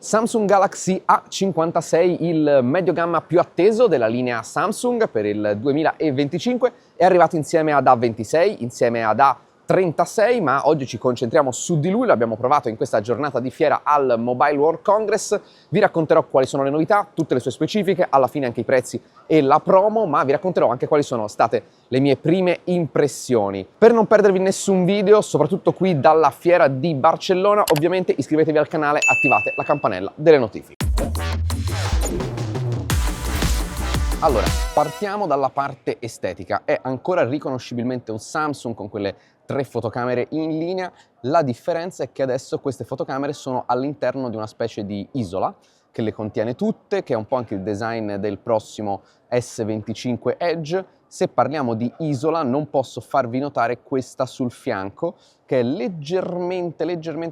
Samsung Galaxy A56, il medio gamma più atteso della linea Samsung per il 2025, è arrivato insieme ad A26, insieme ad A36, ma oggi ci concentriamo su di lui. L'abbiamo provato in questa giornata di fiera al Mobile World Congress. Vi racconterò quali sono le novità, tutte le sue specifiche, alla fine anche i prezzi e la promo, ma vi racconterò anche quali sono state le mie prime impressioni. Per non perdervi nessun video, soprattutto qui dalla fiera di Barcellona, ovviamente iscrivetevi al canale, attivate la campanella delle notifiche. Allora, partiamo dalla parte estetica. È ancora riconoscibilmente un Samsung con quelle 3 fotocamere in linea. La differenza è che adesso queste fotocamere sono all'interno di una specie di isola che le contiene tutte, che è un po' anche il design del prossimo S25 Edge. Se parliamo di isola non posso farvi notare questa sul fianco, che è leggermente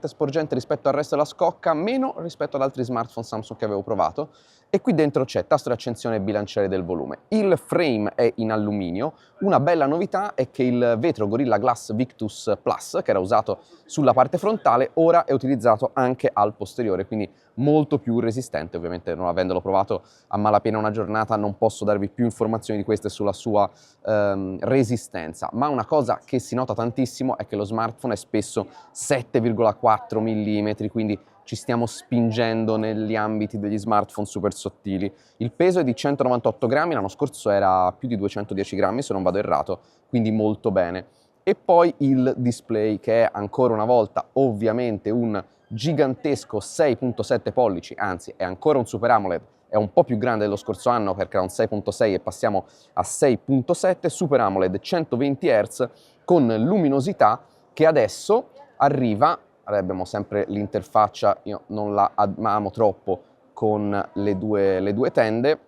sporgente rispetto al resto della scocca, meno rispetto ad altri smartphone Samsung che avevo provato. E qui dentro c'è tasto di accensione e bilanciere del volume. Il frame è in alluminio. Una bella novità è che il vetro Gorilla Glass Victus Plus, che era usato sulla parte frontale, ora è utilizzato anche al posteriore, quindi molto più resistente. Ovviamente, non avendolo provato a malapena una giornata, non posso darvi più informazioni di queste sulla sua resistenza, ma una cosa che si nota tantissimo è che lo smartphone è spesso 7,4 mm, quindi ci stiamo spingendo negli ambiti degli smartphone super sottili. Il peso è di 198 grammi, l'anno scorso era più di 210 grammi se non vado errato, quindi molto bene. E poi il display, che è ancora una volta ovviamente un gigantesco 6.7 pollici, anzi è ancora un Super AMOLED, è un po' più grande dello scorso anno perché era un 6.6 e passiamo a 6.7, Super AMOLED 120 Hz con luminosità che adesso arriva. Abbiamo sempre l'interfaccia, io non la amo troppo, con le due tende,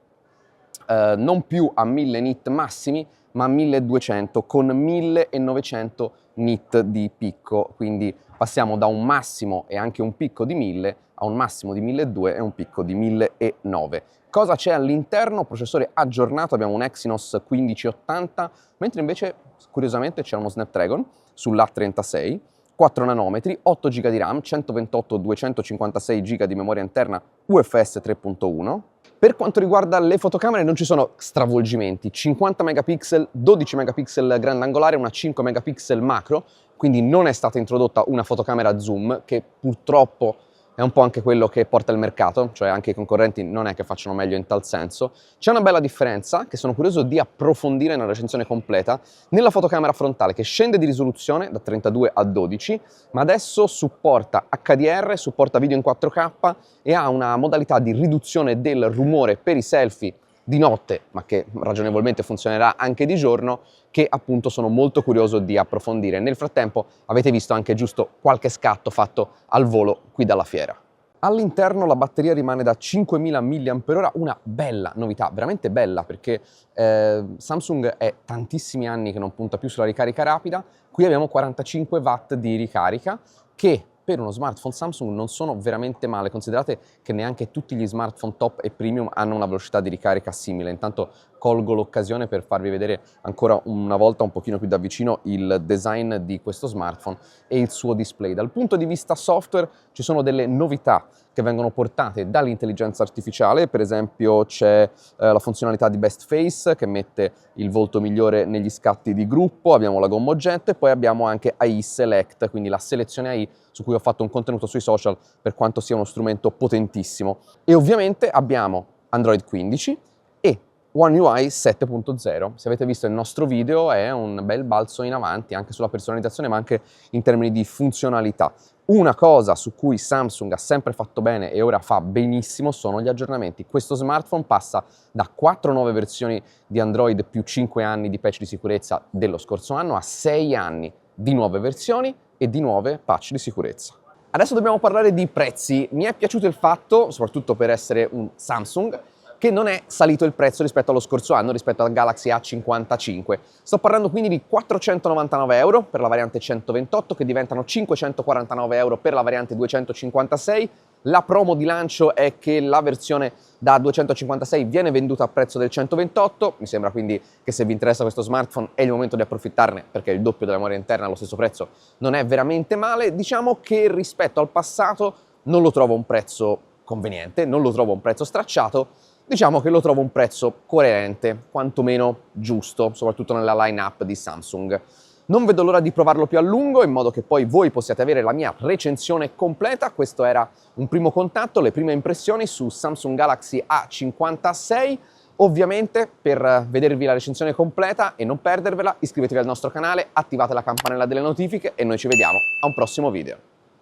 non più a 1000 nit massimi, ma a 1200 con 1900 nit di picco, quindi passiamo da un massimo e anche un picco di 1000 a un massimo di 1200 e un picco di 1009. Cosa c'è all'interno? Processore aggiornato, abbiamo un Exynos 1580, mentre invece curiosamente c'è uno Snapdragon sull'A36, 4 nanometri, 8 GB di RAM, 128 256 GB di memoria interna UFS 3.1. Per quanto riguarda le fotocamere non ci sono stravolgimenti, 50 megapixel, 12 megapixel grandangolare, una 5 megapixel macro, quindi non è stata introdotta una fotocamera zoom, che purtroppo è un po' anche quello che porta il mercato, cioè anche i concorrenti non è che facciano meglio in tal senso. C'è una bella differenza che sono curioso di approfondire nella recensione completa nella fotocamera frontale, che scende di risoluzione da 32 a 12, ma adesso supporta HDR, supporta video in 4K e ha una modalità di riduzione del rumore per i selfie di notte, ma che ragionevolmente funzionerà anche di giorno, che appunto sono molto curioso di approfondire. Nel frattempo avete visto anche giusto qualche scatto fatto al volo qui dalla fiera. All'interno la batteria rimane da 5000 mAh, una bella novità, veramente bella, perché Samsung è tantissimi anni che non punta più sulla ricarica rapida. Qui abbiamo 45 watt di ricarica, che per uno smartphone Samsung non sono veramente male. Considerate che neanche tutti gli smartphone top e premium hanno una velocità di ricarica simile. Intanto colgo l'occasione per farvi vedere ancora una volta un pochino più da vicino il design di questo smartphone e il suo display. Dal punto di vista software ci sono delle novità che vengono portate dall'intelligenza artificiale. Per esempio c'è la funzionalità di Best Face, che mette il volto migliore negli scatti di gruppo, abbiamo la gomma oggetto e poi abbiamo anche AI Select, quindi la selezione AI, su cui ho fatto un contenuto sui social per quanto sia uno strumento potentissimo. E ovviamente abbiamo Android 15 e One UI 7.0. Se avete visto il nostro video è un bel balzo in avanti anche sulla personalizzazione, ma anche in termini di funzionalità. Una cosa su cui Samsung ha sempre fatto bene e ora fa benissimo sono gli aggiornamenti. Questo smartphone passa da 4 nuove versioni di Android più 5 anni di patch di sicurezza dello scorso anno a 6 anni di nuove versioni e di nuove patch di sicurezza. Adesso dobbiamo parlare di prezzi. Mi è piaciuto il fatto, soprattutto per essere un Samsung, che non è salito il prezzo rispetto allo scorso anno, rispetto al Galaxy A55. Sto parlando quindi di 499 euro per la variante 128, che diventano 549 euro per la variante 256. La promo di lancio è che la versione da 256 viene venduta a prezzo del 128, mi sembra quindi che se vi interessa questo smartphone è il momento di approfittarne, perché il doppio della memoria interna allo stesso prezzo non è veramente male. Diciamo che rispetto al passato non lo trovo un prezzo conveniente, non lo trovo un prezzo stracciato, diciamo che lo trovo un prezzo coerente, quantomeno giusto, soprattutto nella line-up di Samsung. Non vedo l'ora di provarlo più a lungo, in modo che poi voi possiate avere la mia recensione completa. Questo era un primo contatto, le prime impressioni su Samsung Galaxy A56. Ovviamente, per vedervi la recensione completa e non perdervela, iscrivetevi al nostro canale, attivate la campanella delle notifiche e noi ci vediamo a un prossimo video.